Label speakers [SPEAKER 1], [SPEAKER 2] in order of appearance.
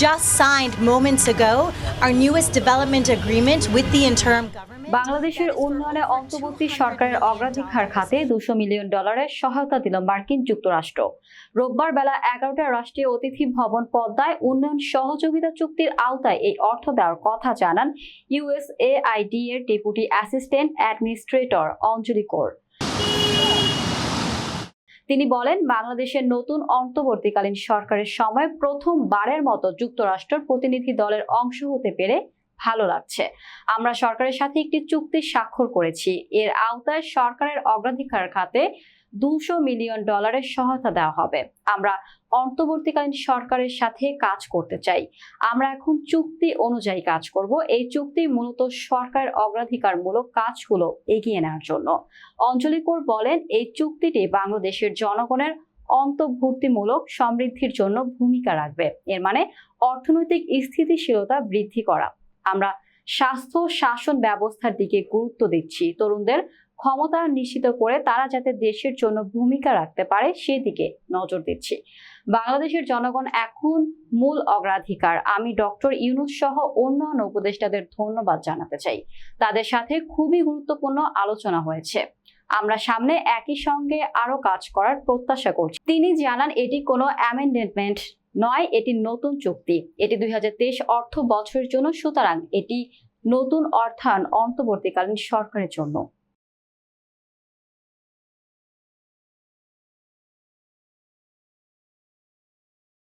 [SPEAKER 1] just signed moments ago our newest development agreement with the interim government.
[SPEAKER 2] বাংলাদেশের উন্নয়নে অন্তর্বর্তী সরকারের অগ্রাধিকার খাতে $200 মিলিয়ন সহায়তা দিল মার্কিন যুক্তরাষ্ট্র। রোববার বেলা 11টায় রাষ্ট্রীয় অতিথি ভবন পদ্মায় উন্নয়ন সহযোগিতা চুক্তির আওতায় এই অর্থ দেওয়ার কথা জানান USAID এর ডেপুটি অ্যাসিস্ট্যান্ট অ্যাডমিনিস্ট্রেটর অঞ্জলি কৌর। তিনি বলেন, বাংলাদেশের নতুন অন্তর্বর্তীকালীন সরকারের সময় প্রথমবারের মতো যুক্তরাষ্ট্রের প্রতিনিধি দলের অংশ হতে পেরে ভালো লাগছে। আমরা সরকারের সাথে একটি চুক্তি স্বাক্ষর করেছি। এর আওতায় সরকারের অগ্রাধিকার খাতে $200 মিলিয়ন সহায়তা দেওয়া হবে। আমরা অন্তর্বর্তীকালীন সরকারের সাথে কাজ করতে চাই। আমরা এখন চুক্তি অনুযায়ী কাজ করব। এই চুক্তি মূলত সরকারের অগ্রাধিকারমূলক কাজগুলো এগিয়ে নেওয়ার জন্য। অঞ্জলি কৌর বলেন, এই চুক্তিটি বাংলাদেশের জনগণের অন্তর্ভুক্তিমূলক সমৃদ্ধির জন্য ভূমিকা রাখবে। এর মানে অর্থনৈতিক স্থিতিশীলতা বৃদ্ধি করা। আমরা স্বাস্থ্য শাসন ব্যবস্থার দিকে গুরুত্ব দিচ্ছি। তরুণদের ক্ষমতায়ন নিশ্চিত করে তারা যাতে দেশের জন্য ভূমিকা রাখতে পারে সেদিকে নজর দিচ্ছি। বাংলাদেশের জনগণ এখন মূল অগ্রাধিকার। আমি ডক্টর ইউনূস সহ অন্যান্য উপদেষ্টাদের ধন্যবাদ জানাতে চাই। তাদের সাথে খুবই গুরুত্বপূর্ণ আলোচনা হয়েছে। আমরা সামনে একই সঙ্গে আরো কাজ করার প্রত্যাশা করছি। তিনি জানান, এটি কোনো অ্যামেন্ডমেন্ট নয়, এটি নতুন চুক্তি। এটি 2023 অর্থ বছরের জন্য, সুতরাং এটি নতুন অর্থায়ন অন্তর্বর্তীকালীন সরকারের জন্য।